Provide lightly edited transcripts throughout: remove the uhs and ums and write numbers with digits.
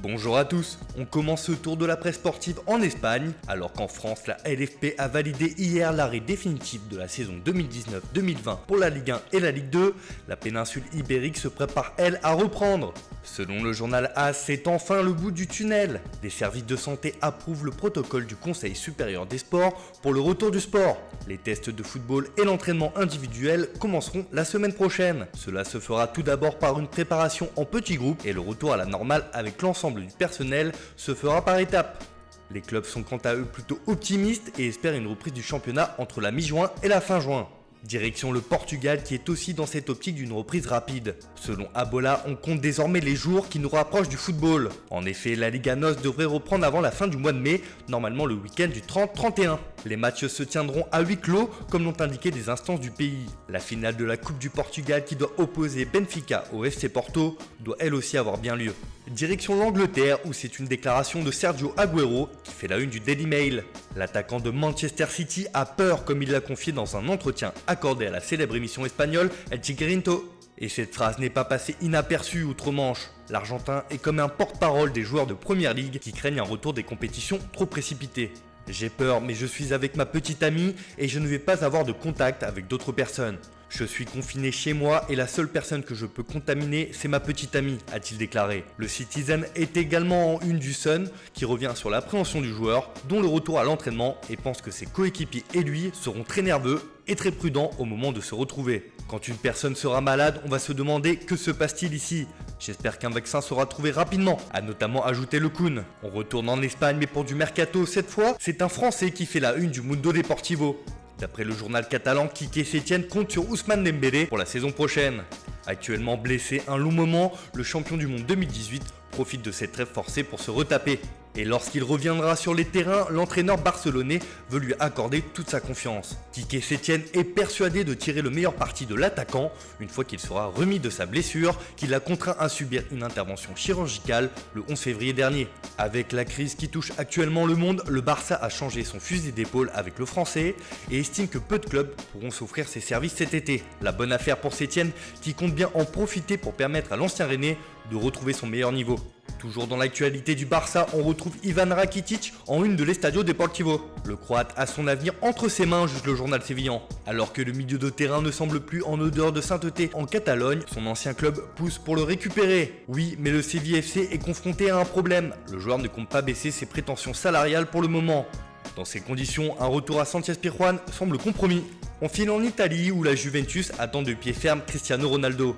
Bonjour à tous, on commence ce tour de la presse sportive en Espagne, alors qu'en France, la LFP a validé hier l'arrêt définitif de la saison 2019-2020 pour la Ligue 1 et la Ligue 2, la péninsule ibérique se prépare elle à reprendre. Selon le journal AS, c'est enfin le bout du tunnel. Les services de santé approuvent le protocole du Conseil supérieur des sports pour le retour du sport. Les tests de football et l'entraînement individuel commenceront la semaine prochaine. Cela se fera tout d'abord par une préparation en petits groupes et le retour à la normale avec l'ensemble du personnel se fera par étapes. Les clubs sont quant à eux plutôt optimistes et espèrent une reprise du championnat entre la mi-juin et la fin juin. Direction le Portugal qui est aussi dans cette optique d'une reprise rapide. Selon Abola, on compte désormais les jours qui nous rapprochent du football. En effet, la Liga NOS devrait reprendre avant la fin du mois de mai, normalement le week-end du 30-31. Les matchs se tiendront à huis clos, comme l'ont indiqué des instances du pays. La finale de la Coupe du Portugal qui doit opposer Benfica au FC Porto doit elle aussi avoir bien lieu. Direction l'Angleterre où c'est une déclaration de Sergio Agüero qui fait la une du Daily Mail. L'attaquant de Manchester City a peur comme il l'a confié dans un entretien accordé à la célèbre émission espagnole El Chiringuito. Et cette phrase n'est pas passée inaperçue outre-Manche. L'Argentin est comme un porte-parole des joueurs de Première Ligue qui craignent un retour des compétitions trop précipité. J'ai peur mais je suis avec ma petite amie et je ne vais pas avoir de contact avec d'autres personnes. Je suis confiné chez moi et la seule personne que je peux contaminer, c'est ma petite amie, a-t-il déclaré. Le Citizen est également en une du Sun, qui revient sur l'appréhension du joueur, dont le retour à l'entraînement, et pense que ses coéquipiers et lui seront très nerveux et très prudents au moment de se retrouver. Quand une personne sera malade, on va se demander que se passe-t-il ici. J'espère qu'un vaccin sera trouvé rapidement, a notamment ajouté le Kun. On retourne en Espagne mais pour du mercato cette fois, c'est un Français qui fait la une du Mundo Deportivo. D'après le journal catalan, Quique Setién compte sur Ousmane Dembélé pour la saison prochaine. Actuellement blessé un long moment, le champion du monde 2018 profite de cette trêve forcée pour se retaper. Et lorsqu'il reviendra sur les terrains, l'entraîneur barcelonais veut lui accorder toute sa confiance. Quique Setién est persuadé de tirer le meilleur parti de l'attaquant une fois qu'il sera remis de sa blessure qui l'a contraint à subir une intervention chirurgicale le 11 février dernier. Avec la crise qui touche actuellement le monde, le Barça a changé son fusil d'épaule avec le français et estime que peu de clubs pourront s'offrir ses services cet été. La bonne affaire pour Setién qui compte bien en profiter pour permettre à l'ancien Rennais de retrouver son meilleur niveau. Toujours dans l'actualité du Barça, on retrouve Ivan Rakitic en une de l'Estadio Deportivo. Le Croate a son avenir entre ses mains, juge le journal sévillan. Alors que le milieu de terrain ne semble plus en odeur de sainteté en Catalogne, son ancien club pousse pour le récupérer. Oui, mais le Séville FC est confronté à un problème. Le joueur ne compte pas baisser ses prétentions salariales pour le moment. Dans ces conditions, un retour à Sanchez-Pizjuán semble compromis. On file en Italie où la Juventus attend de pied ferme Cristiano Ronaldo.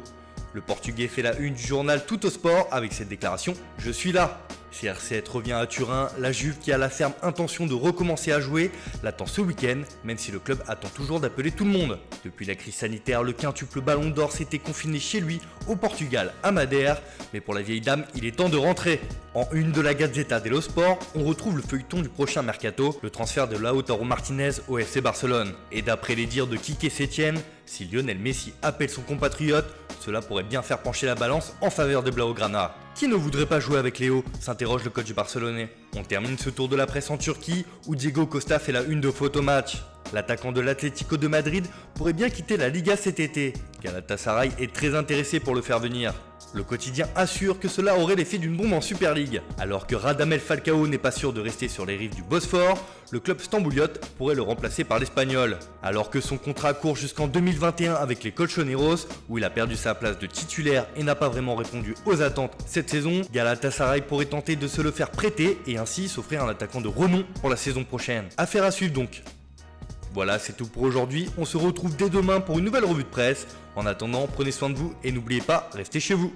Le Portugais fait la une du journal Tuttosport avec cette déclaration « Je suis là ». CR7 revient à Turin, la Juve qui a la ferme intention de recommencer à jouer l'attend ce week-end, même si le club attend toujours d'appeler tout le monde. Depuis la crise sanitaire, le quintuple Ballon d'Or s'était confiné chez lui au Portugal à Madère, mais pour la vieille dame, il est temps de rentrer. En une de la Gazzetta dello Sport, on retrouve le feuilleton du prochain mercato, le transfert de Lautaro Martinez au FC Barcelone. Et d'après les dires de Quique Setién, si Lionel Messi appelle son compatriote, cela pourrait bien faire pencher la balance en faveur des Blaugrana. Qui ne voudrait pas jouer avec Léo, s'interroge le coach barcelonais. On termine ce tour de la presse en Turquie où Diego Costa fait la une de Photomatch. L'attaquant de l'Atlético de Madrid pourrait bien quitter la Liga cet été. Galatasaray est très intéressé pour le faire venir. Le quotidien assure que cela aurait l'effet d'une bombe en Super League. Alors que Radamel Falcao n'est pas sûr de rester sur les rives du Bosphore, le club stambouliote pourrait le remplacer par l'Espagnol. Alors que son contrat court jusqu'en 2021 avec les Colchoneros, où il a perdu sa place de titulaire et n'a pas vraiment répondu aux attentes cette saison, Galatasaray pourrait tenter de se le faire prêter et ainsi s'offrir un attaquant de renom pour la saison prochaine. Affaire à suivre donc. Voilà, c'est tout pour aujourd'hui. On se retrouve dès demain pour une nouvelle revue de presse. En attendant, prenez soin de vous et n'oubliez pas, restez chez vous.